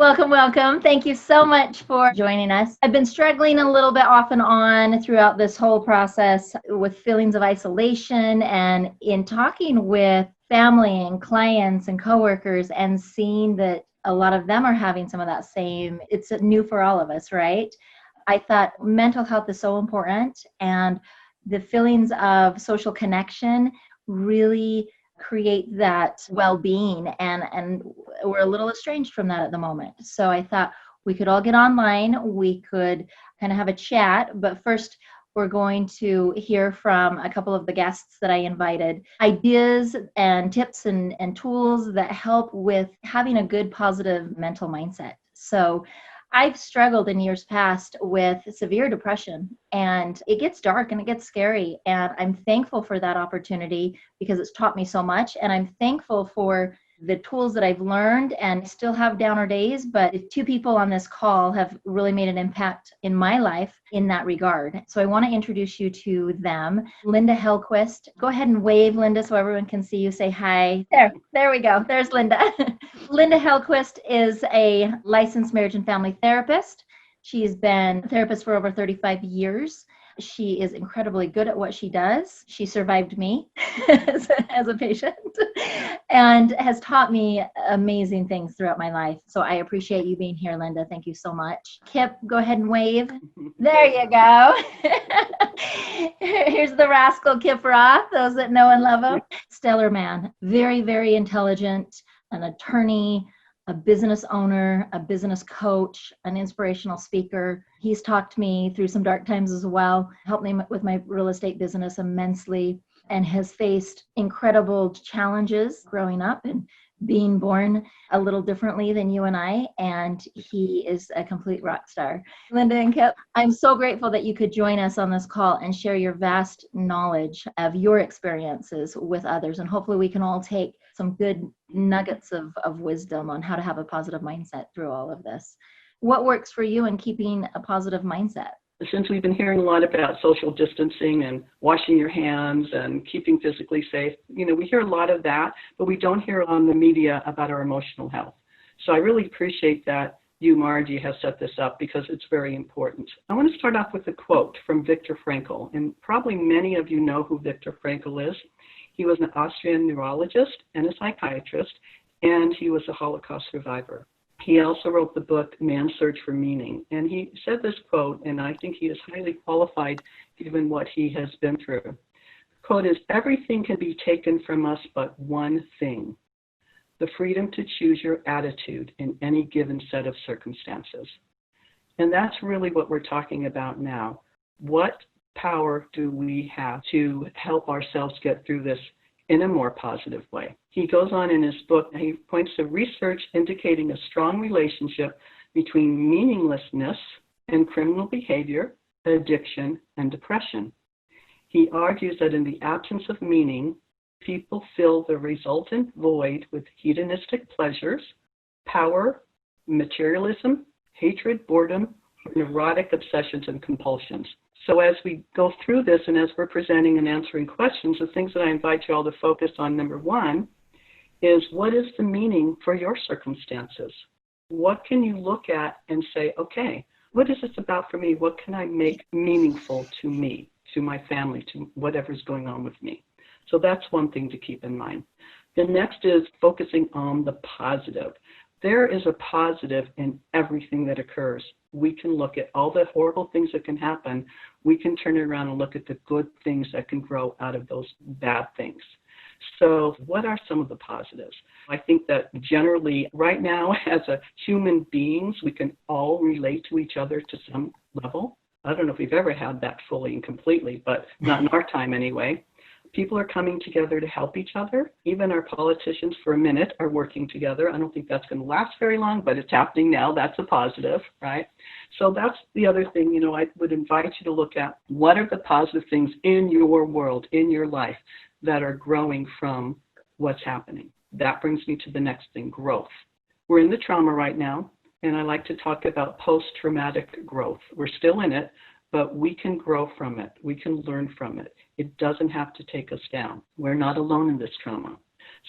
Welcome, welcome. Thank you so much for joining us. I've been struggling a little bit off and on throughout this whole process with feelings of isolation, and in talking with family and clients and coworkers and seeing that a lot of them are having some of that same, it's new for all of us, right? I thought mental health is so important, and the feelings of social connection really create that well-being, and we're a little estranged from that at the moment. So I thought we could all get online, we could kind of have a chat, but first we're going to hear from a couple of the guests that I invited, ideas and tips and tools that help with having a good positive mental mindset. So I've struggled in years past with severe depression, and it gets dark and it gets scary. And I'm thankful for that opportunity because it's taught me so much. And I'm thankful for the tools that I've learned, and still have downer days, but two people on this call have really made an impact in my life in that regard. So I want to introduce you to them. Linda Helquist. Go ahead and wave, Linda, so everyone can see you. Say hi. There we go. There's Linda. Linda Helquist is a licensed marriage and family therapist. She's been a therapist for over 35 years. She is incredibly good at what she does. She survived me as a patient and has taught me amazing things throughout my life. So I appreciate you being here, Linda. Thank you so much. Kip, go ahead and wave. There you go. Here's the rascal Kip Roth, those that know and love him. Stellar man, very, very intelligent, an attorney, a business owner, a business coach, an inspirational speaker. He's talked me through some dark times as well, helped me with my real estate business immensely, and has faced incredible challenges growing up and being born a little differently than you and I, and he is a complete rock star. Linda and Kip, I'm so grateful that you could join us on this call and share your vast knowledge of your experiences with others, and hopefully we can all take some good nuggets of wisdom on how to have a positive mindset through all of this. What works for you in keeping a positive mindset? Since we've been hearing a lot about social distancing and washing your hands and keeping physically safe, we hear a lot of that, but we don't hear on the media about our emotional health. So I really appreciate that you, Margie, have set this up because it's very important. I want to start off with a quote from Viktor Frankl, and probably many of you know who Viktor Frankl is. He was an Austrian neurologist and a psychiatrist, and he was a Holocaust survivor. He also wrote the book, Man's Search for Meaning. And he said this quote, and I think he is highly qualified given what he has been through. The quote is, "Everything can be taken from us but one thing, the freedom to choose your attitude in any given set of circumstances." And that's really what we're talking about now. What power do we have to help ourselves get through this in a more positive way? He goes on in his book, he points to research indicating a strong relationship between meaninglessness and criminal behavior, addiction, and depression. He argues that in the absence of meaning, people fill the resultant void with hedonistic pleasures, power, materialism, hatred, boredom, or neurotic obsessions and compulsions. So as we go through this and as we're presenting and answering questions, the things that I invite you all to focus on, number one, is what is the meaning for your circumstances? What can you look at and say, okay, what is this about for me? What can I make meaningful to me, to my family, to whatever's going on with me? So that's one thing to keep in mind. The next is focusing on the positive. There is a positive in everything that occurs. We can look at all the horrible things that can happen. We can turn it around and look at the good things that can grow out of those bad things. So what are some of the positives? I think that generally right now as a human beings, we can all relate to each other to some level. I don't know if we've ever had that fully and completely, but not in our time anyway. People are coming together to help each other. Even our politicians for a minute are working together. I don't think that's going to last very long, but it's happening now. That's a positive, right? So that's the other thing, I would invite you to look at what are the positive things in your world, in your life, that are growing from what's happening. That brings me to the next thing, growth. We're in the trauma right now, and I like to talk about post-traumatic growth. We're still in it, but we can grow from it. We can learn from it. It doesn't have to take us down. We're not alone in this trauma.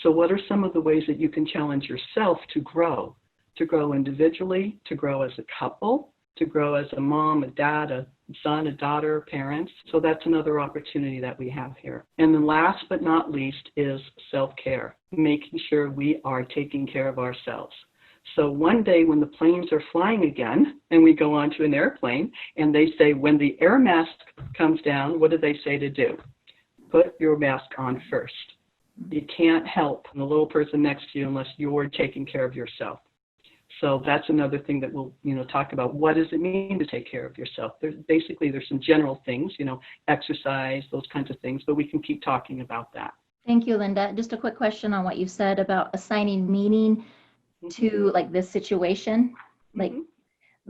So what are some of the ways that you can challenge yourself to grow? to grow individually, to grow as a couple, to grow as a mom, a dad, a son, a daughter, parents. So that's another opportunity that we have here. And then last but not least is self-care, making sure we are taking care of ourselves. So one day when the planes are flying again and we go onto an airplane and they say, when the air mask comes down, what do they say to do? Put your mask on first. You can't help the little person next to you unless you're taking care of yourself. So that's another thing that we'll, talk about. What does it mean to take care of yourself? There's some general things, exercise, those kinds of things, but we can keep talking about that. Thank you, Linda. Just a quick question on what you said about assigning meaning to like this situation.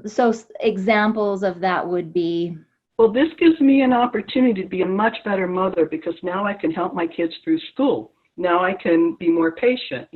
So examples of that would be, well, this gives me an opportunity to be a much better mother because now I can help my kids through school. Now I can be more patient.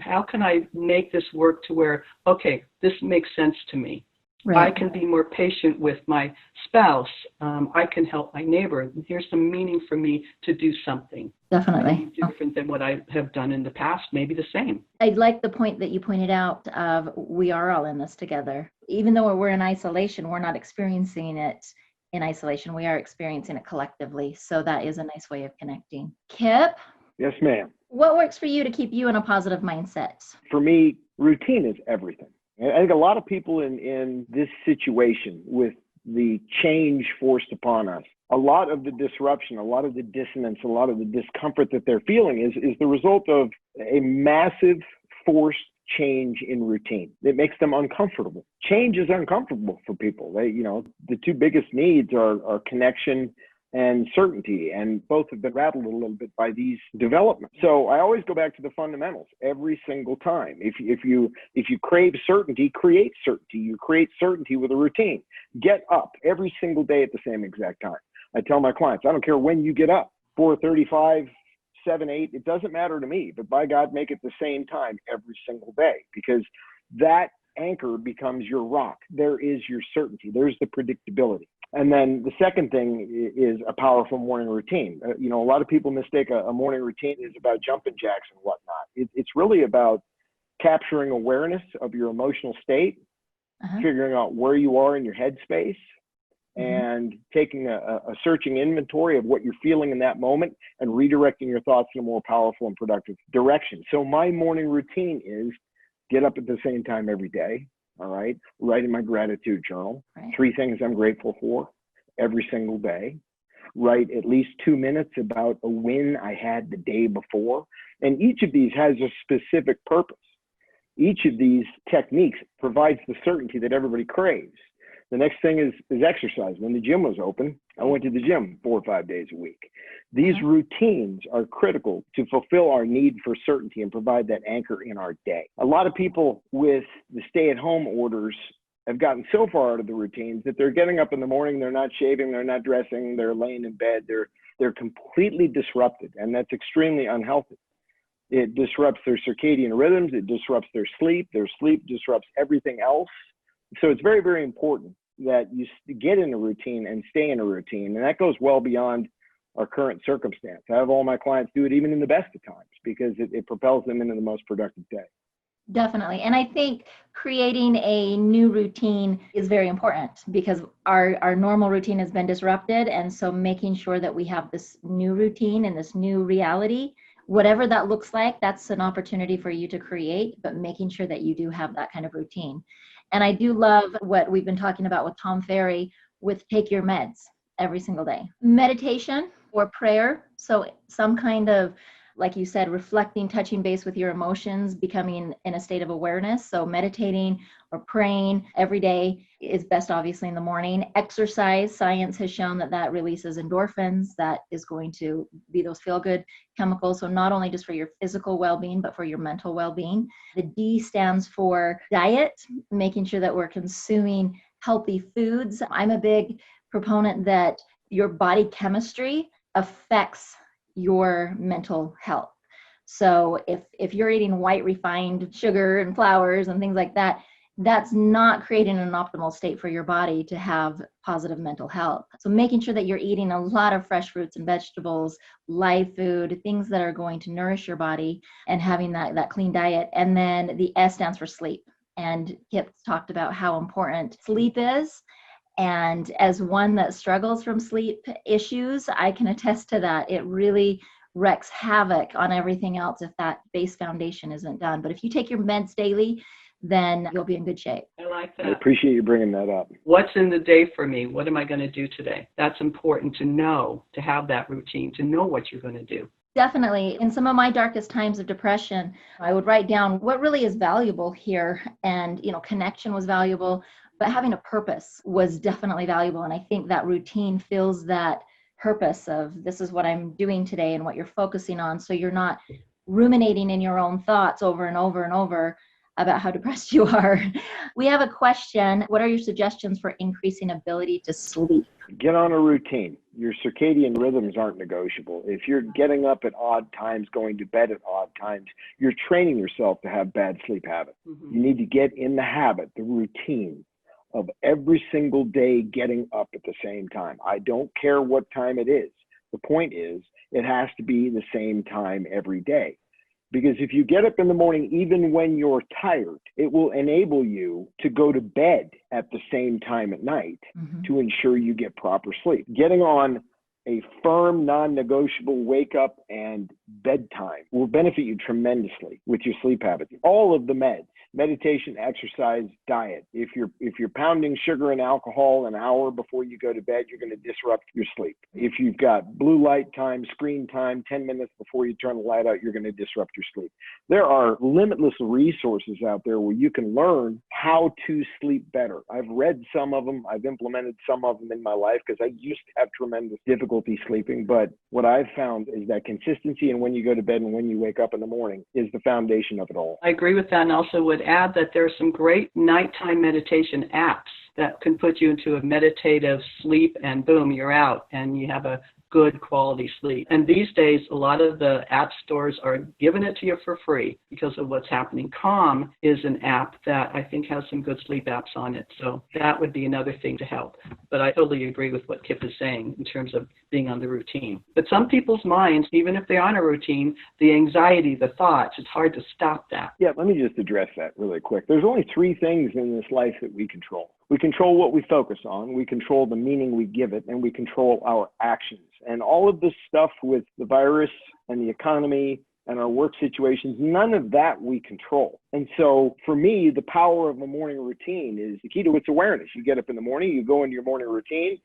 How can I make this work to where, okay, this makes sense to me. Right. I can be more patient with my spouse. I can help my neighbor. Here's some meaning for me to do something. Definitely. Maybe different than what I have done in the past, maybe the same. I like the point that you pointed out of we are all in this together. Even though we're in isolation, we're not experiencing it in isolation. We are experiencing it collectively. So that is a nice way of connecting. Kip? Yes, ma'am. What works for you to keep you in a positive mindset? For me, routine is everything. I think a lot of people in this situation with the change forced upon us, a lot of the disruption, a lot of the dissonance, a lot of the discomfort that they're feeling is the result of a massive forced change in routine. It makes them uncomfortable. Change is uncomfortable for people. The two biggest needs are connection and certainty, and both have been rattled a little bit by these developments. So I always go back to the fundamentals every single time. If you crave certainty, create certainty. You create certainty with a routine. Get up every single day at the same exact time. I tell my clients, I don't care when you get up, 4:35, 7, 8, it doesn't matter to me, but by God, make it the same time every single day, because that anchor becomes your rock. There is your certainty. There's the predictability. And then the second thing is a powerful morning routine. A lot of people mistake a morning routine is about jumping jacks and whatnot. It's really about capturing awareness of your emotional state, figuring out where you are in your headspace, and taking a searching inventory of what you're feeling in that moment and redirecting your thoughts in a more powerful and productive direction. So my morning routine is get up at the same time every day. All right. Write in my gratitude journal. Right. 3 things I'm grateful for every single day. Write at least 2 minutes about a win I had the day before. And each of these has a specific purpose. Each of these techniques provides the certainty that everybody craves. The next thing is exercise. When the gym was open, I went to the gym 4 or 5 days a week. These routines are critical to fulfill our need for certainty and provide that anchor in our day. A lot of people with the stay-at-home orders have gotten so far out of the routines that they're getting up in the morning, they're not shaving, they're not dressing, they're laying in bed, they're completely disrupted, and that's extremely unhealthy. It disrupts their circadian rhythms, it disrupts their sleep disrupts everything else. So it's very, very important that you get in a routine and stay in a routine, and that goes well beyond our current circumstance. I have all my clients do it even in the best of times because it propels them into the most productive day. Definitely. And I think creating a new routine is very important because our normal routine has been disrupted. And so making sure that we have this new routine and this new reality, whatever that looks like, that's an opportunity for you to create, but making sure that you do have that kind of routine. And I do love what we've been talking about with Tom Ferry with take your meds every single day. Meditation or prayer. So some kind of, like you said, reflecting, touching base with your emotions, becoming in a state of awareness. So meditating or praying every day is best, obviously, in the morning. Exercise, science has shown that releases endorphins. That is going to be those feel-good chemicals. So not only just for your physical well-being, but for your mental well-being. The D stands for diet, making sure that we're consuming healthy foods. I'm a big proponent that your body chemistry affects your mental health. So if you're eating white refined sugar and flours and things like that, that's not creating an optimal state for your body to have positive mental health. So making sure that you're eating a lot of fresh fruits and vegetables, live food, things that are going to nourish your body, and having that clean diet. And then the S stands for sleep. And Kip talked about how important sleep is. And as one that struggles from sleep issues, I can attest to that. It really wreaks havoc on everything else if that base foundation isn't done. But if you take your meds daily, then you'll be in good shape. I like that. I appreciate you bringing that up. What's in the day for me? What am I going to do today? That's important to know, to have that routine, to know what you're going to do. Definitely. In some of my darkest times of depression, I would write down what really is valuable here. And, connection was valuable, but having a purpose was definitely valuable. And I think that routine fills that purpose of this is what I'm doing today and what you're focusing on. So you're not ruminating in your own thoughts over and over and over about how depressed you are. We have a question. What are your suggestions for increasing ability to sleep? Get on a routine. Your circadian rhythms aren't negotiable. If you're getting up at odd times, going to bed at odd times, you're training yourself to have bad sleep habits. Mm-hmm. You need to get in the habit, the routine of every single day getting up at the same time. I don't care what time it is. The point is, it has to be the same time every day. Because if you get up in the morning, even when you're tired, it will enable you to go to bed at the same time at night to ensure you get proper sleep. Getting on a firm, non-negotiable wake up and bedtime will benefit you tremendously with your sleep habits. All of the meds, meditation, exercise, diet. If you're pounding sugar and alcohol an hour before you go to bed, you're going to disrupt your sleep. If you've got blue light time, screen time, 10 minutes before you turn the light out, you're going to disrupt your sleep. There are limitless resources out there where you can learn how to sleep better. I've read some of them. I've implemented some of them in my life because I used to have tremendous difficulty sleeping. But what I've found is that consistency and when you go to bed and when you wake up in the morning is the foundation of it all. I agree with that, and also would add that there are some great nighttime meditation apps that can put you into a meditative sleep, and boom, you're out and you have a good quality sleep. And these days, a lot of the app stores are giving it to you for free because of what's happening. Calm is an app that I think has some good sleep apps on it. So that would be another thing to help. But I totally agree with what Kip is saying in terms of being on the routine. But some people's minds, even if they're on a routine, the anxiety, the thoughts, it's hard to stop that. Yeah, let me just address that really quick. There's only three things in this life that we control. We control what we focus on, we control the meaning we give it, and we control our actions. And all of this stuff with the virus and the economy and our work situations, none of that we control. And so for me, the power of the morning routine is the key to its awareness. You get up in the morning, you go into your morning routine,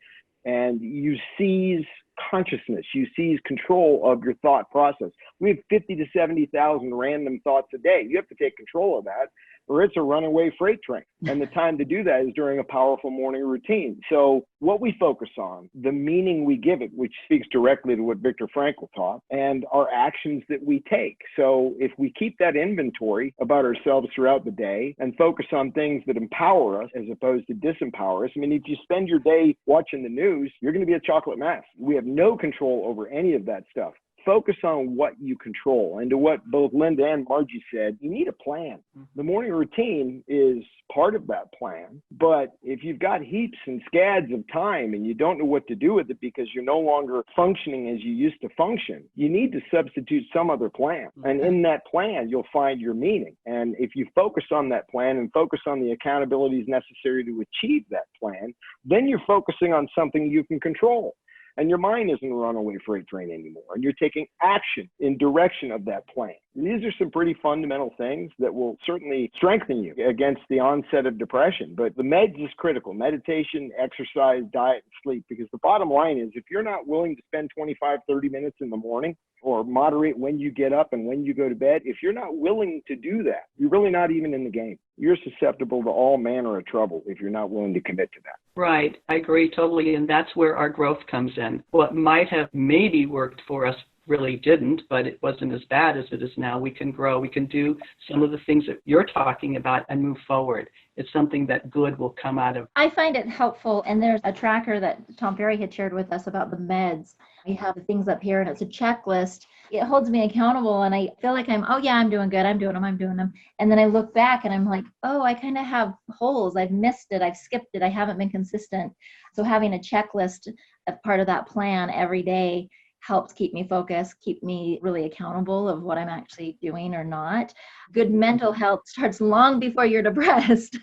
and you seize consciousness. You seize control of your thought process. We have 50 to 70,000 random thoughts a day. You have to take control of that, or it's a runaway freight train. And the time to do that is during a powerful morning routine. So what we focus on, the meaning we give it, which speaks directly to what Viktor Frankl taught, and our actions that we take. So if we keep that inventory about ourselves throughout the day and focus on things that empower us as opposed to disempower us. I mean, if you spend your day watching the news, you're going to be a chocolate mess. We have no control over any of that stuff. Focus on what you control. And to what both Linda and Margie said, you need a plan. The morning routine is part of that plan. But if you've got heaps and scads of time and you don't know what to do with it because you're no longer functioning as you used to function, you need to substitute some other plan. And in that plan, you'll find your meaning. And if you focus on that plan and focus on the accountabilities necessary to achieve that plan, then you're focusing on something you can control. And your mind isn't a runaway freight train anymore. And you're taking action in direction of that plan. These are some pretty fundamental things that will certainly strengthen you against the onset of depression. But the meds is critical. Meditation, exercise, diet, and sleep. Because the bottom line is if you're not willing to spend 25, 30 minutes in the morning or moderate when you get up and when you go to bed, if you're not willing to do that, you're really not even in the game. You're susceptible to all manner of trouble if you're not willing to commit to that. Right. I agree totally. And that's where our growth comes in. What might have maybe worked for us really didn't, but it wasn't as bad as it is now. We can grow. We can do some of the things that you're talking about and move forward. It's something that good will come out of. I find it helpful. And there's a tracker that Tom Ferry had shared with us about the meds. We have the things up here, and it's a checklist it holds me accountable. And I feel like oh yeah, I'm doing good. I'm doing them. And then I look back and I'm like, oh, I kind of have holes. I've missed it. I've skipped it. I haven't been consistent. So having a checklist as part of that plan every day helps keep me focused, keep me really accountable of what I'm actually doing or not. Good mental health starts long before you're depressed.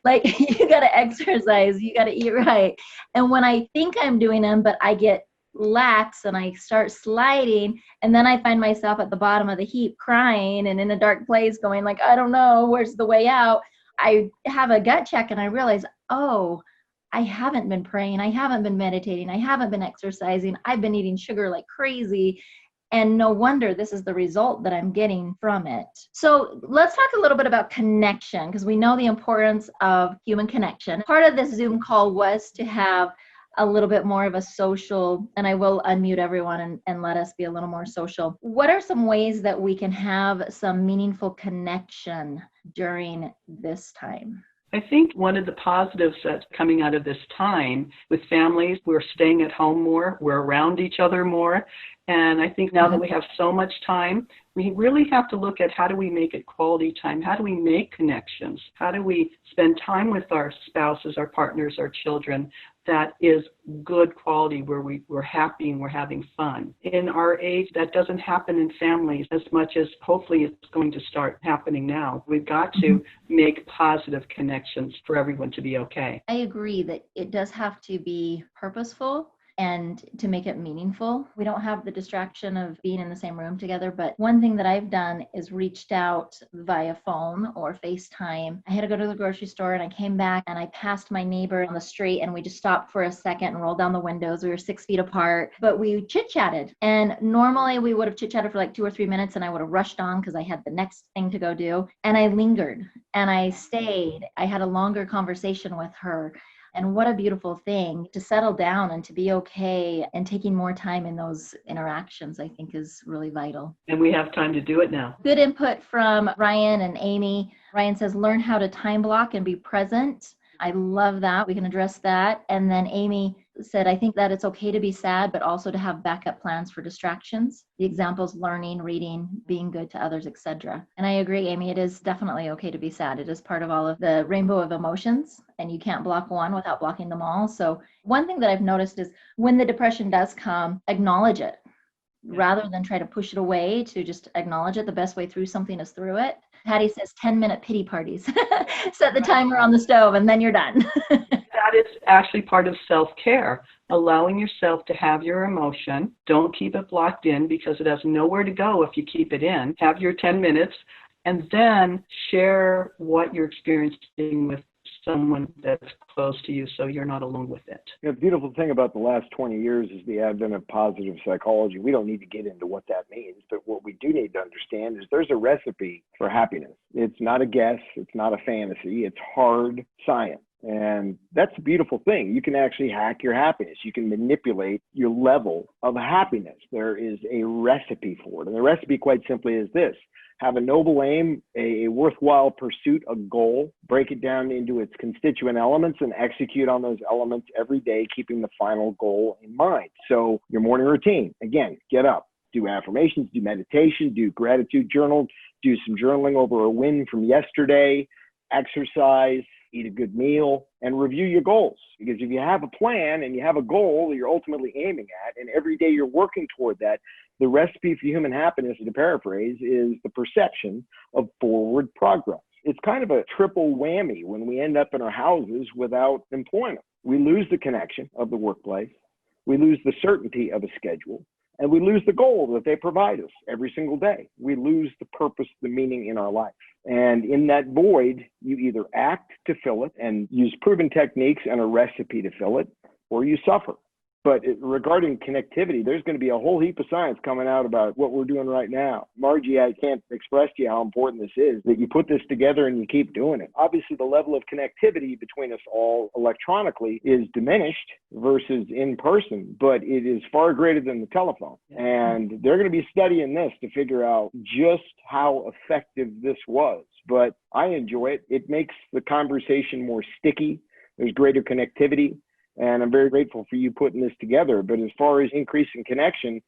Like you got to exercise, you got to eat right. And when I think I'm doing them, but I get lax and I start sliding, and then I find myself at the bottom of the heap crying and in a dark place going like, I don't know, where's the way out? I have a gut check and I realize, oh, I haven't been praying. I haven't been meditating. I haven't been exercising. I've been eating sugar like crazy. And no wonder this is the result that I'm getting from it. So let's talk a little bit about connection, because we know the importance of human connection. Part of this Zoom call was to have a little bit more of a social, and I will unmute everyone and let us be a little more social. What are some ways that we can have some meaningful connection during this time? I think one of the positives that's coming out of this time with families, we're staying at home more, we're around each other more. And I think now that we have so much time, we really have to look at how do we make it quality time? How do we make connections? How do we spend time with our spouses, our partners, our children that is good quality, where we're happy and we're having fun? In our age, that doesn't happen in families as much as hopefully it's going to start happening now. We've got to make positive connections for everyone to be okay. I agree that it does have to be purposeful and to make it meaningful. We don't have the distraction of being in the same room together, but one thing that I've done is reached out via phone or FaceTime. I had to go to the grocery store and I came back and I passed my neighbor on the street and we just stopped for a second and rolled down the windows. We were 6 feet apart, but we chit-chatted. And normally we would have chit-chatted for like 2 or 3 minutes and I would have rushed on because I had the next thing to go do. And I lingered and I stayed. I had a longer conversation with her. And what a beautiful thing to settle down and to be okay, and taking more time in those interactions, I think, is really vital. And we have time to do it now. Good input from Ryan and Amy. Ryan says, learn how to time block and be present. I love that. We can address that. And then Amy said, I think that it's okay to be sad, but also to have backup plans for distractions. The examples, learning, reading, being good to others, etc. And I agree, Amy, it is definitely okay to be sad. It is part of all of the rainbow of emotions, and you can't block one without blocking them all. So one thing that I've noticed is when the depression does come, acknowledge it. Rather than try to push it away, to just acknowledge it. The best way through something is through it. Patty says 10-minute pity parties. Set the timer on the stove and then you're done. That is actually part of self-care, allowing yourself to have your emotion. Don't keep it blocked in because it has nowhere to go if you keep it in. Have your 10 minutes and then share what you're experiencing with someone that's close to you so you're not alone with it. The beautiful thing about the last 20 years is the advent of positive psychology. We don't need to get into what that means, but what we do need to understand is there's a recipe for happiness. It's not a guess. It's not a fantasy. It's hard science. And that's a beautiful thing. You can actually hack your happiness. You can manipulate your level of happiness. There is a recipe for it. And the recipe quite simply is this: have a noble aim, a worthwhile pursuit, a goal, break it down into its constituent elements and execute on those elements every day, keeping the final goal in mind. So your morning routine, again, get up, do affirmations, do meditation, do gratitude journal, do some journaling over a win from yesterday, exercise, eat a good meal, and review your goals. Because if you have a plan and you have a goal that you're ultimately aiming at, and every day you're working toward that, the recipe for human happiness, to paraphrase, is the perception of forward progress. It's kind of a triple whammy when we end up in our houses without employment. We lose the connection of the workplace, we lose the certainty of a schedule, and we lose the goal that they provide us every single day. We lose the purpose, the meaning in our life. And in that void, you either act to fill it and use proven techniques and a recipe to fill it, or you suffer. But regarding connectivity, there's going to be a whole heap of science coming out about what we're doing right now. Margie, I can't express to you how important this is, that you put this together and you keep doing it. Obviously, the level of connectivity between us all electronically is diminished versus in person, but it is far greater than the telephone. And they're going to be studying this to figure out just how effective this was. But I enjoy it. It makes the conversation more sticky. There's greater connectivity. And I'm very grateful for you putting this together. But as far as increasing connection,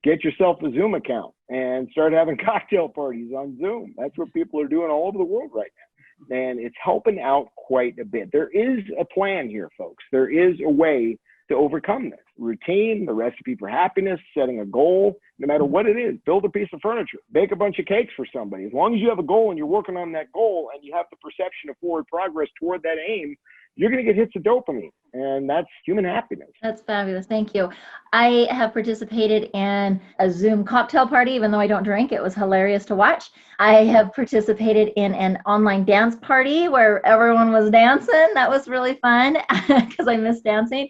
Get yourself a Zoom account and start having cocktail parties on Zoom. That's what people are doing all over the world right now. And it's helping out quite a bit. There is a plan here, folks. There is a way to overcome this. Routine, the recipe for happiness, setting a goal, no matter what it is. Build a piece of furniture, bake a bunch of cakes for somebody. As long as you have a goal and you're working on that goal and you have the perception of forward progress toward that aim, you're going to get hits of dopamine, and that's human happiness. That's fabulous. Thank you. I have participated in a Zoom cocktail party, even though I don't drink. It was hilarious to watch. I have participated in an online dance party where everyone was dancing. That was really fun because I miss dancing.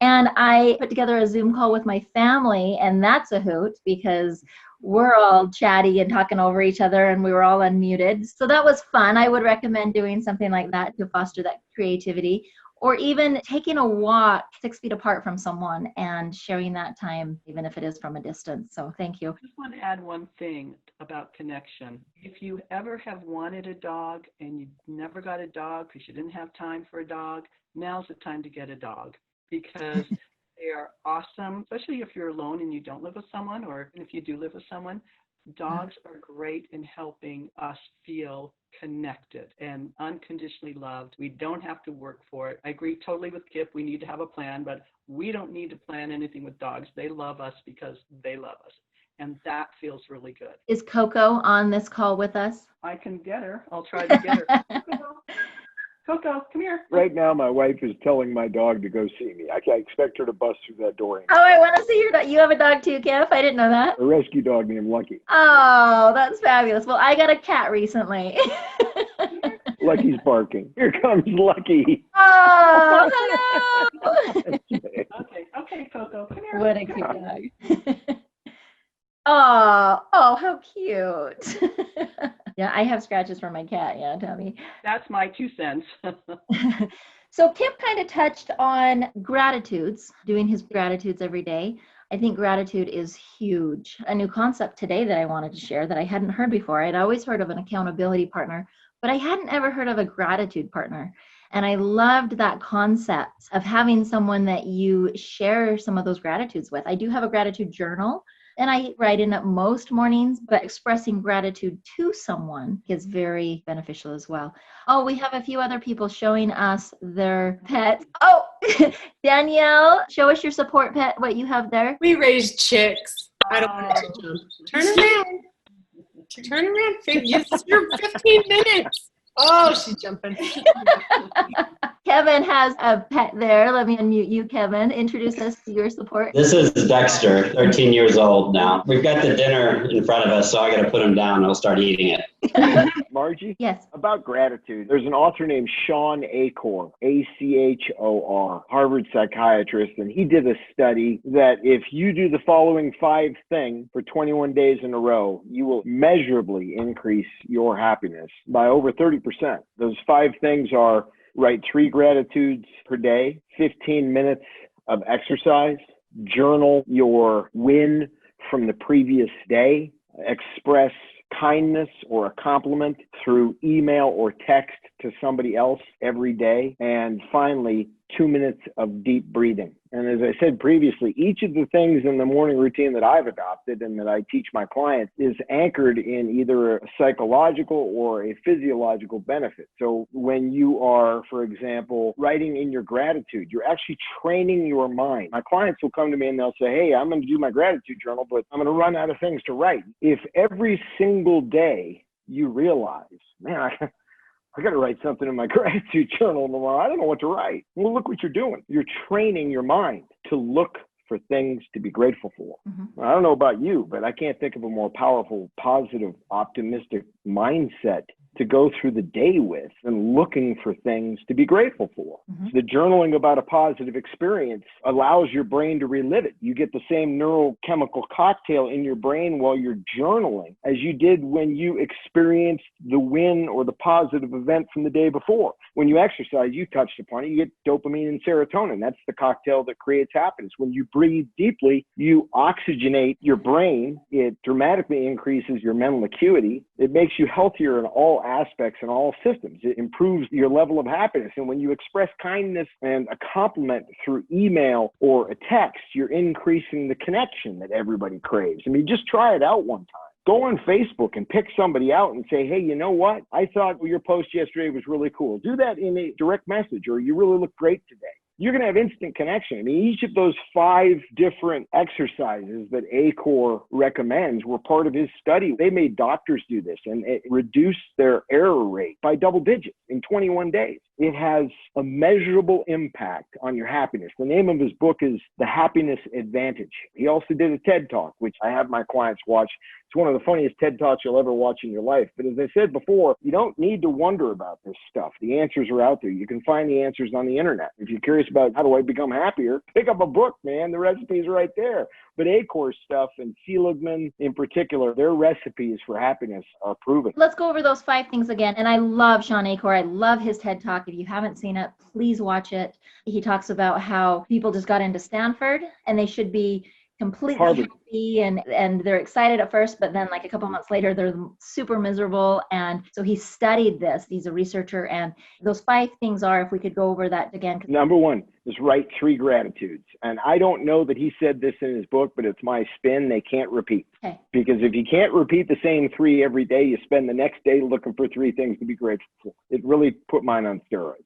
And I put together a Zoom call with my family, and that's a hoot because we're all chatty and talking over each other, and we were all unmuted. So that was fun. I would recommend doing something like that to foster that creativity, or even taking a walk 6 feet apart from someone and sharing that time, even if it is from a distance. So thank you. I just want to add one thing about connection. If you ever have wanted a dog and you never got a dog because you didn't have time for a dog, now's the time to get a dog, because they are awesome, especially if you're alone and you don't live with someone, or if you do live with someone. Dogs are great in helping us feel connected and unconditionally loved. We don't have to work for it. I agree totally with Kip. We need to have a plan, but we don't need to plan anything with dogs. They love us because they love us. And that feels really good. Is Coco on this call with us? I can get her. I'll try to get her. Coco, come here. Right now, my wife is telling my dog to go see me. I expect her to bust through that door. Oh, I want to see your dog. You have a dog too, Kip? I didn't know that. A rescue dog named Lucky. Oh, that's fabulous. Well, I got a cat recently. Lucky's barking. Here comes Lucky. Oh, hello. Okay, Coco, come here. What a cute dog. Oh, how cute. Yeah, I have scratches from my cat. Yeah, Tommy. That's my 2 cents. So Kip kind of touched on gratitudes, doing his gratitudes every day. I think gratitude is huge. A new concept today that I wanted to share that I hadn't heard before. I'd always heard of an accountability partner, but I hadn't ever heard of a gratitude partner. And I loved that concept of having someone that you share some of those gratitudes with. I do have a gratitude journal, and I write in it most mornings, but expressing gratitude to someone is very beneficial as well. Oh, we have a few other people showing us their pets. Oh, Danielle, show us your support pet, what you have there. We raise chicks. I don't want it to jump. Turn around. Turn around. It's your 15 minutes. Oh, she's jumping. Kevin has a pet there. Let me unmute you, Kevin. Introduce us to your support. This is Dexter, 13 years old now. We've got the dinner in front of us, so I got to put him down and I'll start eating it. Margie? Yes. About gratitude, there's an author named Sean Achor, Achor, Harvard psychiatrist, and he did a study that if you do the following 5 things for 21 days in a row, you will measurably increase your happiness by over 30%. Those 5 things are: write 3 gratitudes per day, 15 minutes of exercise, journal your win from the previous day, express kindness or a compliment through email or text to somebody else every day, and finally, 2 minutes of deep breathing. And as I said previously, each of the things in the morning routine that I've adopted and that I teach my clients is anchored in either a psychological or a physiological benefit. So when you are, for example, writing in your gratitude, you're actually training your mind. My clients will come to me and they'll say, hey, I'm going to do my gratitude journal, but I'm going to run out of things to write. If every single day you realize, man, I got to write something in my gratitude journal tomorrow. I don't know what to write. Well, look what you're doing. You're training your mind to look for things to be grateful for. Mm-hmm. I don't know about you, but I can't think of a more powerful, positive, optimistic mindset to go through the day with than looking for things to be grateful for. Mm-hmm. The journaling about a positive experience allows your brain to relive it. You get the same neurochemical cocktail in your brain while you're journaling as you did when you experienced the win or the positive event from the day before. When you exercise, you touched upon it, you get dopamine and serotonin. That's the cocktail that creates happiness. When you breathe deeply, you oxygenate your brain. It dramatically increases your mental acuity. It makes you healthier in all all aspects and all systems. It improves your level of happiness. And when you express kindness and a compliment through email or a text, you're increasing the connection that everybody craves. I mean, just try it out one time. Go on Facebook and pick somebody out and say, hey, you know what? I thought your post yesterday was really cool. Do that in a direct message, or you really look great today. You're going to have instant connection. I mean, each of those 5 different exercises that ACOR recommends were part of his study. They made doctors do this, and it reduced their error rate by double digits in 21 days. It has a measurable impact on your happiness. The name of his book is The Happiness Advantage. He also did a TED Talk, which I have my clients watch. It's one of the funniest TED Talks you'll ever watch in your life. But as I said before, you don't need to wonder about this stuff. The answers are out there. You can find the answers on the internet. If you're curious about how do I become happier, pick up a book, man. The recipes are right there. But ACOR stuff and Seligman in particular, their recipes for happiness are proven. Let's go over those 5 things again. And I love Sean ACOR. I love his TED Talk. If you haven't seen it, please watch it. He talks about how people just got into Stanford and they should be completely Harvard. happy and they're excited at first, but then like a couple months later, they're super miserable. And so he studied this. He's a researcher. And those 5 things are, if we could go over that again. Number 1 is write 3 gratitudes. And I don't know that he said this in his book, but it's my spin. They can't repeat. Okay. Because if you can't repeat the same 3 every day, you spend the next day looking for 3 things to be grateful for. It really put mine on steroids.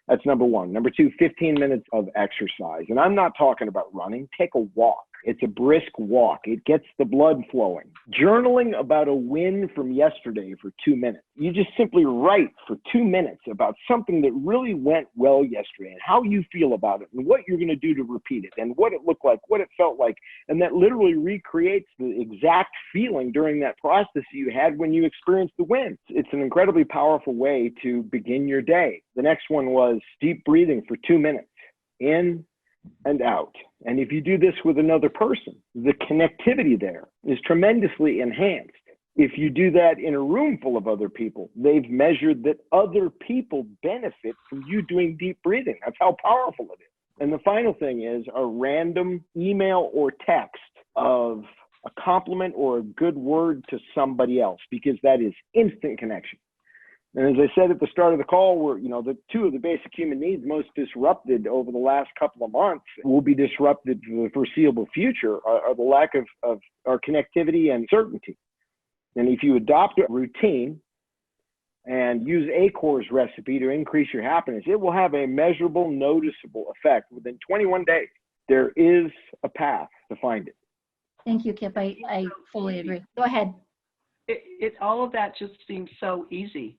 That's number 1. Number 2, 15 minutes of exercise. And I'm not talking about running. Take a walk. It's a brisk walk. It gets the blood flowing. Journaling about a win from yesterday for 2 minutes. You just simply write for 2 minutes about something that really went well yesterday and how you feel about it and what you're going to do to repeat it and what it looked like, what it felt like. And that literally recreates the exact feeling during that process you had when you experienced the win. It's an incredibly powerful way to begin your day. The next one was deep breathing for 2 minutes. In and out. And if you do this with another person, the connectivity there is tremendously enhanced. If you do that in a room full of other people, they've measured that other people benefit from you doing deep breathing. That's how powerful it is. And the final thing is a random email or text of a compliment or a good word to somebody else, because that is instant connection. And as I said at the start of the call, we're, the 2 of the basic human needs most disrupted over the last couple of months will be disrupted for the foreseeable future are the lack of our connectivity and certainty. And if you adopt a routine and use ACOR's recipe to increase your happiness, it will have a measurable, noticeable effect within 21 days. There is a path to find it. Thank you, Kip. I fully agree. Go ahead. All of that just seems so easy.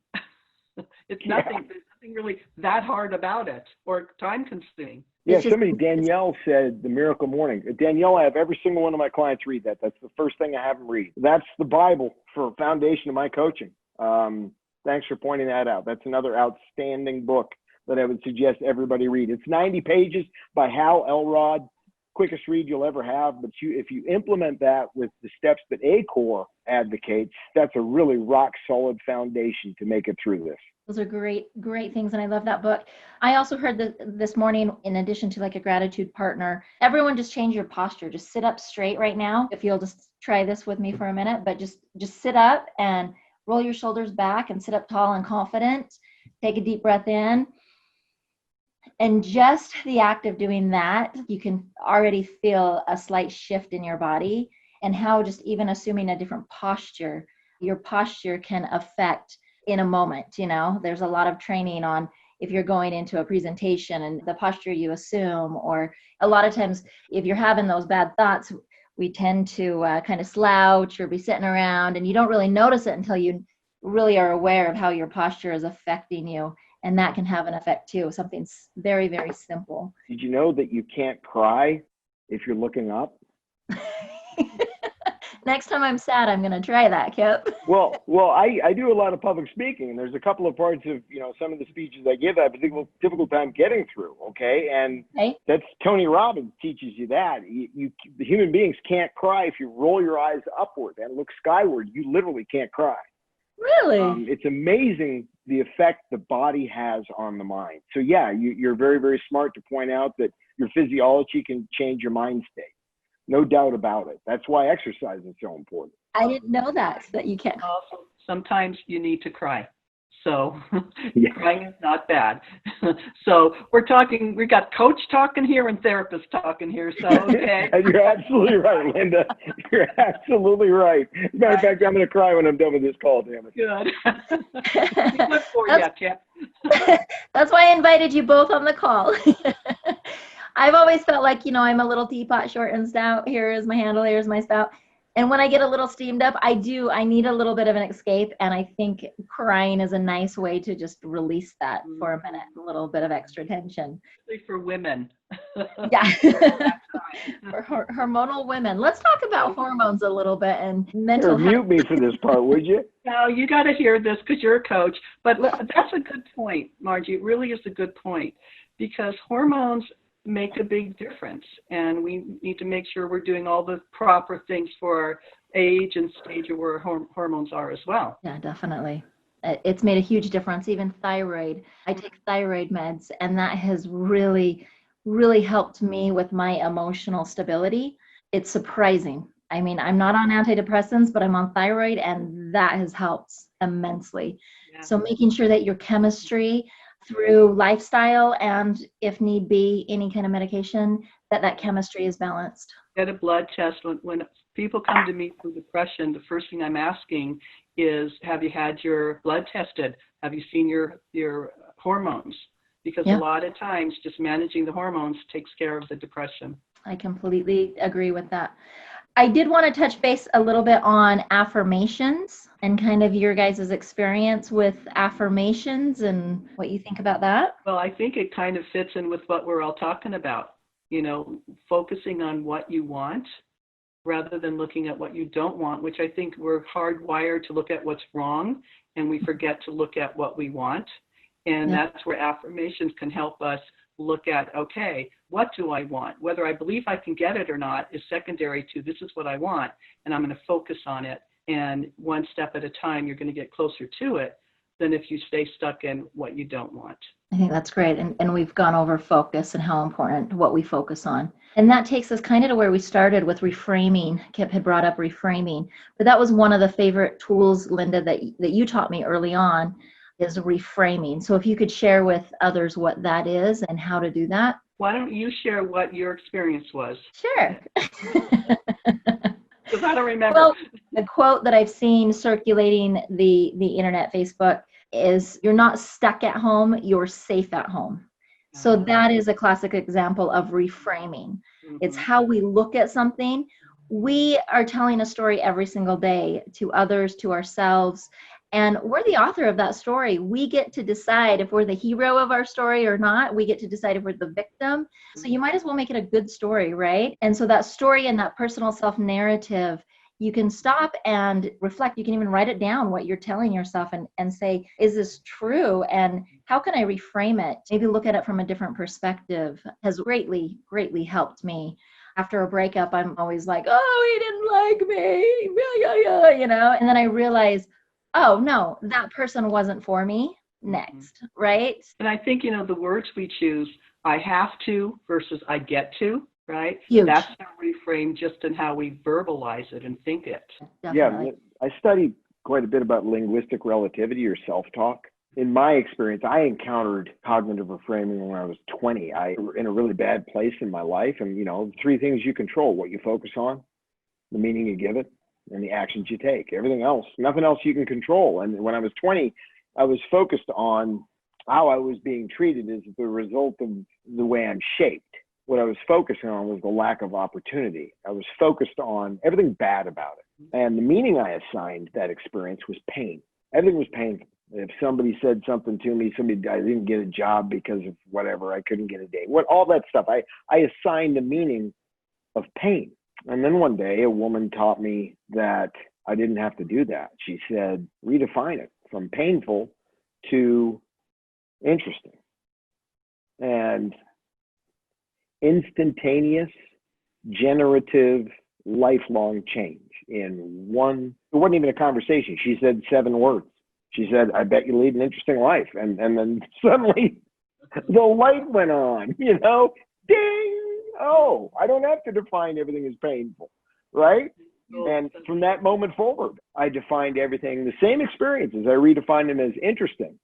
It's nothing, There's nothing really that hard about it or time consuming. Yeah, Danielle said the Miracle Morning. Danielle, I have every single one of my clients read that. That's the first thing I have them read. That's the Bible for foundation of my coaching. Thanks for pointing that out. That's another outstanding book that I would suggest everybody read. It's 90 pages by Hal Elrod. Quickest read you'll ever have, but if you implement that with the steps that ACOR advocates, that's a really rock solid foundation to make it through this. Those are great things, and I love that book. I also heard this morning, in addition to like a gratitude partner, everyone just change your posture. Just sit up straight right now. If you'll just try this with me for a minute, but just sit up and roll your shoulders back and sit up tall and confident. Take a deep breath in. And just the act of doing that, you can already feel a slight shift in your body, and how just even assuming a different posture, your posture can affect in a moment. There's a lot of training on if you're going into a presentation and the posture you assume, or a lot of times if you're having those bad thoughts, we tend to kind of slouch or be sitting around, and you don't really notice it until you really are aware of how your posture is affecting you. And that can have an effect too. Something very, very simple. Did you know that you can't cry if you're looking up? Next time I'm sad, I'm going to try that, Kip. Well, I do a lot of public speaking, and there's a couple of parts of, some of the speeches I give I have a difficult time getting through, okay? And That's Tony Robbins teaches you that. The human beings can't cry if you roll your eyes upward and look skyward. You literally can't cry. Really? It's amazing the effect the body has on the mind. So yeah, you're very, very smart to point out that your physiology can change your mind state. No doubt about it. That's why exercise is so important. I didn't know that you can't. Also, sometimes you need to cry. So Yeah. crying is not bad. So we got coach talking here and therapist talking here. So, okay. You're absolutely right, Linda. You're absolutely right. As a matter of fact, I'm going to cry when I'm done with this call, damn it. Good. Good for you, Kip. That's why I invited you both on the call. I've always felt like, I'm a little teapot, short and stout. Here is my handle, here's my spout. And when I get a little steamed up, I need a little bit of an escape. And I think crying is a nice way to just release that for a minute, a little bit of extra tension. Especially for women. Yeah. For hormonal women. Let's talk about hormones a little bit and mental health. Mute me for this part, would you? No, you got to hear this because you're a coach. But that's a good point, Margie. It really is a good point, because hormones make a big difference, and we need to make sure we're doing all the proper things for our age and stage of where hormones are as well. Yeah, definitely. It's made a huge difference. Even thyroid. I take thyroid meds, and that has really, really helped me with my emotional stability. It's surprising. I mean, I'm not on antidepressants, but I'm on thyroid, and that has helped immensely. Yeah. So making sure that your chemistry through lifestyle and, if need be, any kind of medication, that chemistry is balanced. Get a blood test. When people come to me for depression, the first thing I'm asking is, have you had your blood tested? Have you seen your hormones? Because a lot of times just managing the hormones takes care of the depression. I completely agree with that. I did want to touch base a little bit on affirmations and kind of your guys' experience with affirmations and what you think about that. Well, I think it kind of fits in with what we're all talking about, focusing on what you want rather than looking at what you don't want, which I think we're hardwired to look at what's wrong, and we forget to look at what we want. And that's where affirmations can help us look at, okay, what do I want? Whether I believe I can get it or not is secondary to this is what I want, and I'm going to focus on it. And one step at a time, you're going to get closer to it than if you stay stuck in what you don't want. I think that's great. And we've gone over focus and how important what we focus on. And that takes us kind of to where we started with reframing. Kip had brought up reframing, but that was one of the favorite tools, Linda, that you taught me early on, is reframing. So if you could share with others what that is and how to do that. Why don't you share what your experience was? Sure. Because I don't remember. Well, the quote that I've seen circulating the internet, Facebook, is you're not stuck at home, you're safe at home. So that is a classic example of reframing. Mm-hmm. It's how we look at something. We are telling a story every single day to others, to ourselves, and we're the author of that story. We get to decide if we're the hero of our story or not. We get to decide if we're the victim. So you might as well make it a good story, right? And so that story and that personal self-narrative, you can stop and reflect. You can even write it down, what you're telling yourself, and say, is this true? And how can I reframe it? Maybe look at it from a different perspective has greatly, greatly helped me. After a breakup, I'm always like, oh, he didn't like me, and then I realize, oh, no, that person wasn't for me. Next, right? And I think, the words we choose, I have to versus I get to, right? Huge. That's how we reframe just in how we verbalize it and think it. Definitely. Yeah, I studied quite a bit about linguistic relativity or self-talk. In my experience, I encountered cognitive reframing when I was 20. I was in a really bad place in my life. And, 3 things you control: what you focus on, the meaning you give it, and the actions you take. Everything else, nothing else you can control. And when I was 20, I was focused on how I was being treated as the result of the way I'm shaped. What I was focusing on was the lack of opportunity. I was focused on everything bad about it. And the meaning I assigned that experience was pain. Everything was painful. If somebody said something to me, I didn't get a job because of whatever, I couldn't get a date, all that stuff, I assigned the meaning of pain. And then one day a woman taught me that I didn't have to do that. She said, redefine it from painful to interesting. And instantaneous, generative, lifelong change in one. It wasn't even a conversation. She said 7 words. She said, I bet you lead an interesting life. And then suddenly the light went on, ding. Oh, I don't have to define everything as painful, right? And from that moment forward, I defined everything, the same experiences, I redefined them as interesting.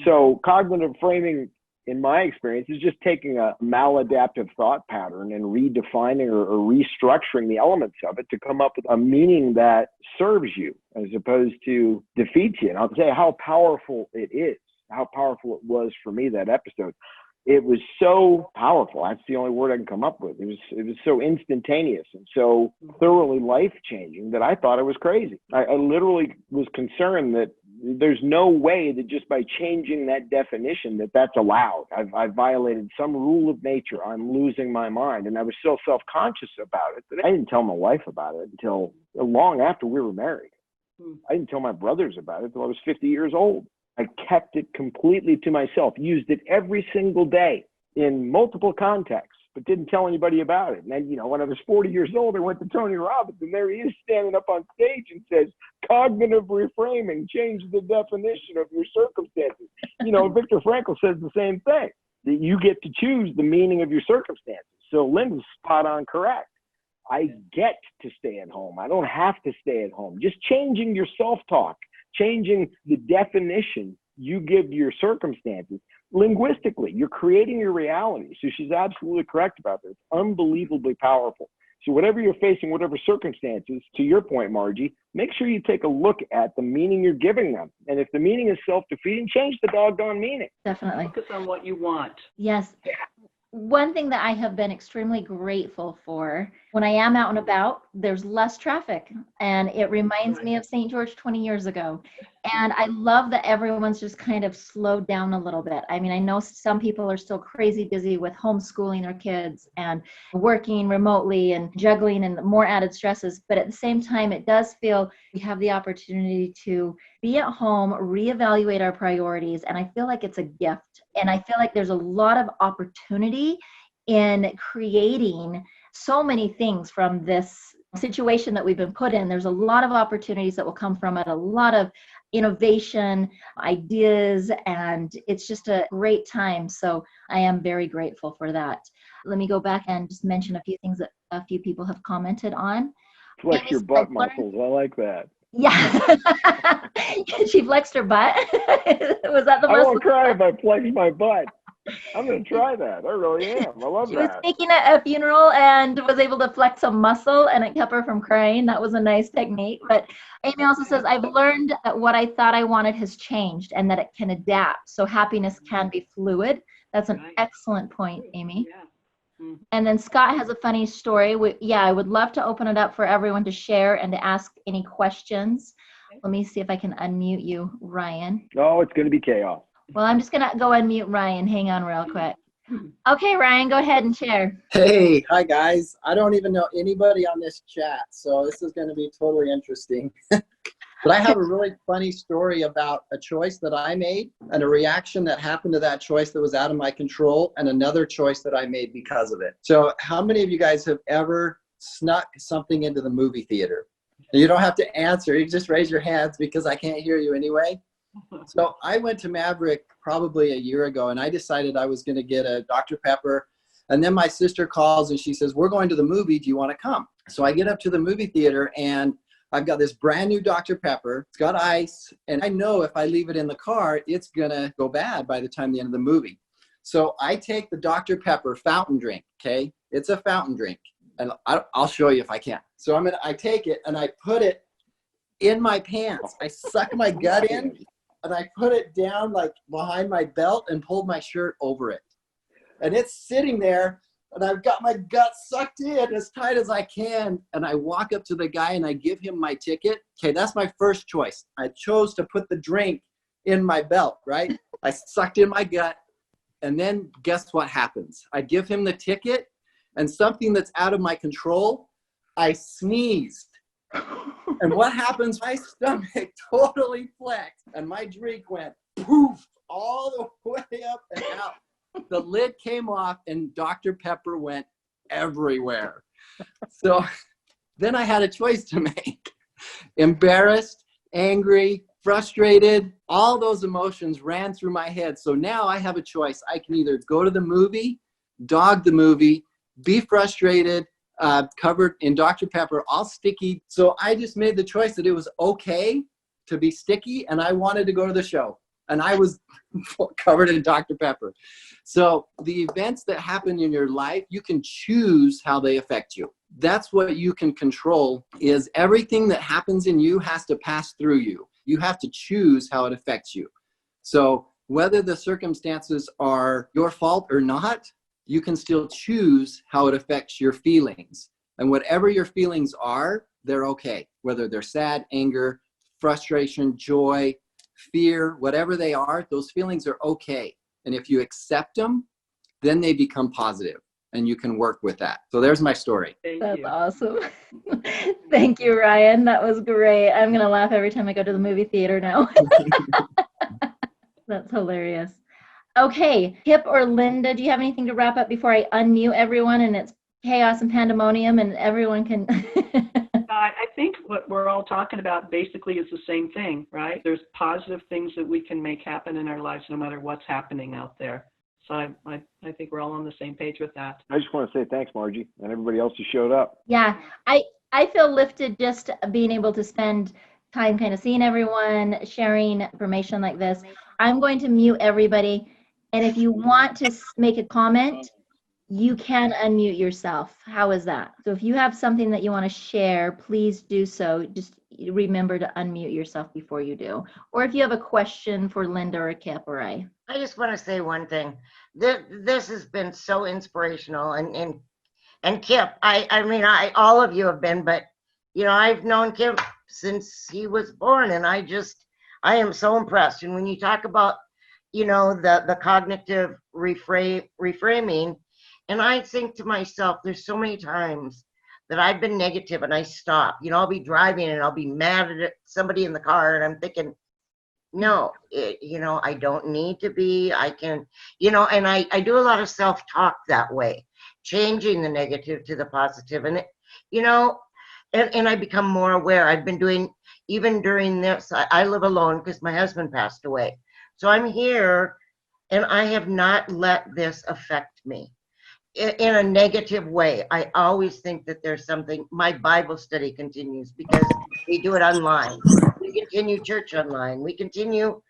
So cognitive framing, in my experience, is just taking a maladaptive thought pattern and redefining or restructuring the elements of it to come up with a meaning that serves you as opposed to defeats you. And I'll say how powerful it is, how powerful it was for me, that episode. It was so powerful. That's the only word I can come up with. It was so instantaneous and so thoroughly life-changing that I thought it was crazy. I literally was concerned that there's no way that just by changing that definition that's allowed. I've violated some rule of nature. I'm losing my mind. And I was so self-conscious about it that I didn't tell my wife about it until long after we were married. I didn't tell my brothers about it until I was 50 years old. I kept it completely to myself, used it every single day in multiple contexts, but didn't tell anybody about it. And then, when I was 40 years old, I went to Tony Robbins, and there he is standing up on stage and says, cognitive reframing, change the definition of your circumstances. Viktor Frankl says the same thing, that you get to choose the meaning of your circumstances. So Linda's spot on correct. I get to stay at home. I don't have to stay at home. Just changing your self-talk, changing the definition you give your circumstances. Linguistically, you're creating your reality. So she's absolutely correct about this. It's unbelievably powerful. So whatever you're facing, whatever circumstances, to your point, Margie, make sure you take a look at the meaning you're giving them. And if the meaning is self-defeating, change the doggone meaning. Definitely. Focus on what you want. Yes. One thing that I have been extremely grateful for, when I am out and about, there's less traffic. And it reminds me of St. George 20 years ago. And I love that everyone's just kind of slowed down a little bit. I mean, I know some people are still crazy busy with homeschooling their kids and working remotely and juggling and more added stresses. But at the same time, it does feel we have the opportunity to be at home, reevaluate our priorities. And I feel like it's a gift. And I feel like there's a lot of opportunity in creating so many things from this situation that we've been put in. There's a lot of opportunities that will come from it, a lot of innovation, ideas, and it's just a great time. So I am very grateful for that. Let me go back and just mention a few things that a few people have commented on. Flex your butt muscles. I like that. Yeah. She flexed her butt. Was that the muscle? I won't cry if I flex my butt. I'm going to try that. I really am. I love that. She was speaking at a funeral and was able to flex a muscle, and it kept her from crying. That was a nice technique. But Amy also says, I've learned that what I thought I wanted has changed and that it can adapt. So happiness can be fluid. That's an excellent point, Amy. Yeah. And then Scott has a funny story. I would love to open it up for everyone to share and to ask any questions. Let me see if I can unmute you, Ryan. Oh, it's going to be chaos. Well, I'm just going to go unmute Ryan. Hang on real quick. Okay, Ryan, go ahead and share. Hey, hi guys. I don't even know anybody on this chat, so this is going to be totally interesting. But I have a really funny story about a choice that I made and a reaction that happened to that choice that was out of my control and another choice that I made because of it. So how many of you guys have ever snuck something into the movie theater? You don't have to answer. You just raise your hands because I can't hear you anyway. So I went to Maverick probably a year ago, and I decided I was going to get a Dr. Pepper. And then my sister calls and she says, we're going to the movie. Do you want to come? So I get up to the movie theater and I've got this brand new Dr. Pepper. It's got ice. And I know if I leave it in the car, it's going to go bad by the time the end of the movie. So I take the Dr. Pepper fountain drink. Okay. It's a fountain drink. And I'll show you if I can. So I take it and I put it in my pants. I suck my gut in and I put it down like behind my belt and pulled my shirt over it. And it's sitting there and I've got my gut sucked in as tight as I can. And I walk up to the guy and I give him my ticket. Okay, that's my first choice. I chose to put the drink in my belt, right? I sucked in my gut. And then guess what happens? I give him the ticket and something that's out of my control, I sneezed. And what happens? My stomach totally flexed and my drink went poof all the way up and out. The lid came off and Dr. Pepper went everywhere. So then I had a choice to make. Embarrassed, angry, frustrated, all those emotions ran through my head. So now I have a choice. I can either go to the movie, dog the movie, be frustrated, covered in Dr. Pepper, all sticky. So I just made the choice that it was okay to be sticky, and I wanted to go to the show. And I was covered in Dr. Pepper. So the events that happen in your life, you can choose how they affect you. That's what you can control, is everything that happens in you has to pass through you. You have to choose how it affects you. So whether the circumstances are your fault or not, you can still choose how it affects your feelings. And whatever your feelings are, they're okay. Whether they're sad, anger, frustration, joy, fear, whatever they are, those feelings are okay. And if you accept them, then they become positive and you can work with that. So there's my story. That's awesome. Thank you, Ryan. That was great. I'm going to laugh every time I go to the movie theater now. That's hilarious. Okay, Kip or Linda, do you have anything to wrap up before I unmute everyone and it's chaos and pandemonium and everyone can... I think what we're all talking about basically is the same thing, right? There's positive things that we can make happen in our lives no matter what's happening out there. So I think we're all on the same page with that. I just want to say thanks, Margie, and everybody else who showed up. Yeah, I feel lifted just being able to spend time kind of seeing everyone, sharing information like this. I'm going to mute everybody. And if you want to make a comment, you can unmute yourself. How is that? So if you have something that you want to share, please do so. Just remember to unmute yourself before you do. Or if you have a question for Linda or Kip or I just want to say one thing. This has been so inspirational. And Kip, I mean, all of you have been, but, you know, I've known Kip since he was born, and I am so impressed. And when you talk about, you know, the cognitive reframing, and I think to myself, there's so many times that I've been negative and I stop. You know, I'll be driving and I'll be mad at somebody in the car and I'm thinking, no, you know, I don't need to be. I can, you know, and I do a lot of self-talk that way, changing the negative to the positive. And, you know, and I become more aware. I've been doing, even during this, I live alone because my husband passed away. So I'm here and I have not let this affect me in a negative way. I always think that there's something. My Bible study continues because we do it online. We continue church online. We continue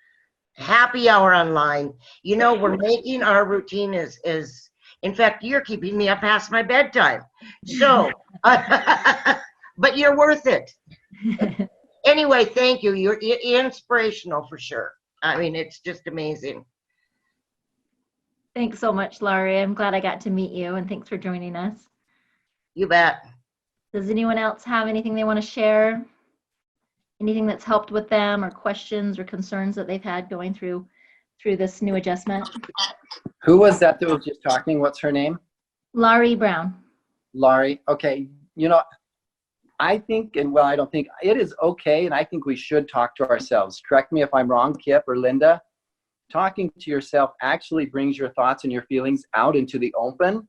happy hour online. You know, we're making our routine is in fact, you're keeping me up past my bedtime. So, but you're worth it. Anyway, thank you. You're inspirational for sure. I mean, it's just amazing. Thanks so much, Laurie. I'm glad I got to meet you, and thanks for joining us. You bet. Does anyone else have anything they want to share? Anything that's helped with them, or questions or concerns that they've had going through this new adjustment? Who was that was just talking? What's her name? Laurie Brown. Laurie. Okay. You know, I think, and well, I don't think, it is okay, and I think we should talk to ourselves. Correct me if I'm wrong, Kip or Linda. Talking to yourself actually brings your thoughts and your feelings out into the open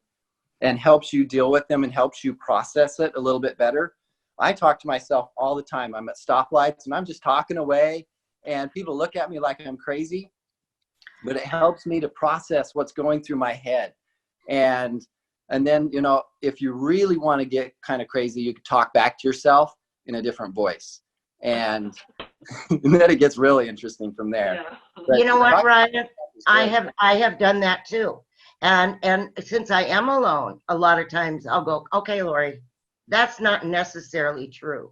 and helps you deal with them and helps you process it a little bit better. I talk to myself all the time. I'm at stoplights and I'm just talking away and people look at me like I'm crazy, but it helps me to process what's going through my head. And then, you know, if you really want to get kind of crazy, you can talk back to yourself in a different voice. And then it gets really interesting from there. Yeah. But You know what, Ryan? I have done that too. And since I am alone, a lot of times I'll go, okay, Laurie, that's not necessarily true.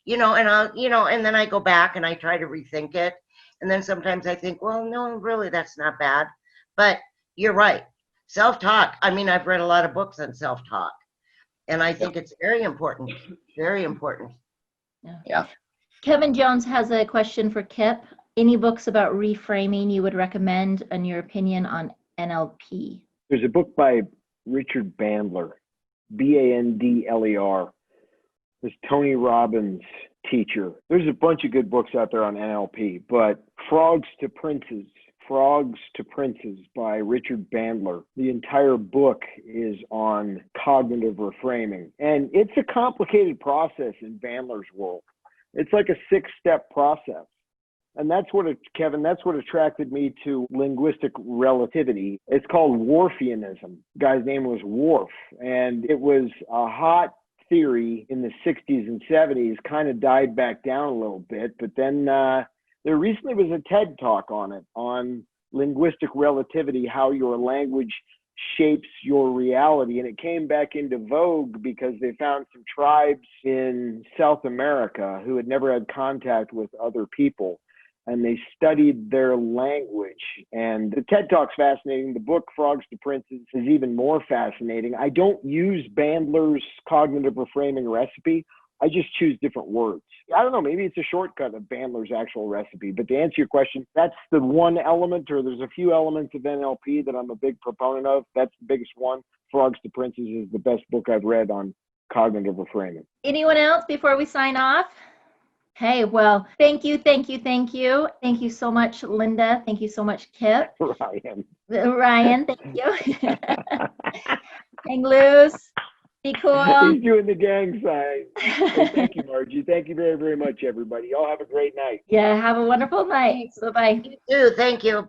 You know, and then I go back and I try to rethink it. And then sometimes I think, well, no, really, that's not bad. But you're right. Self-talk. I mean, I've read a lot of books on self-talk. And I think it's very important. Very important. Yeah. Kevin Jones has a question for Kip. Any books about reframing you would recommend, in your opinion, on NLP? There's a book by Richard Bandler, Bandler. This Tony Robbins teacher. There's a bunch of good books out there on NLP, but Frogs to Princes by Richard Bandler. The entire book is on cognitive reframing. And it's a complicated process in Bandler's world. It's like a 6-step process. And that's what, Kevin, that's what attracted me to linguistic relativity. It's called Whorfianism. The guy's name was Whorf, and it was a hot theory in the 60s and 70s, kind of died back down a little bit. But then there recently was a TED talk on it, on linguistic relativity, how your language shapes your reality. And it came back into vogue because they found some tribes in South America who had never had contact with other people, and they studied their language. And the TED Talk's fascinating. The book, Frogs to Princes, is even more fascinating. I don't use Bandler's cognitive reframing recipe. I just choose different words. I don't know, maybe it's a shortcut of Bandler's actual recipe. But to answer your question, that's the one element, or there's a few elements of NLP that I'm a big proponent of. That's the biggest one. Frogs to Princes is the best book I've read on cognitive reframing. Anyone else before we sign off? Hey, well, thank you. Thank you so much, Linda. Thank you so much, Kip. Ryan, thank you. Hang loose. Be cool. He's doing the gang sign. Well, thank you, Margie. Thank you very, very much, everybody. Y'all have a great night. Yeah, have a wonderful night. Bye-bye. You too. Thank you.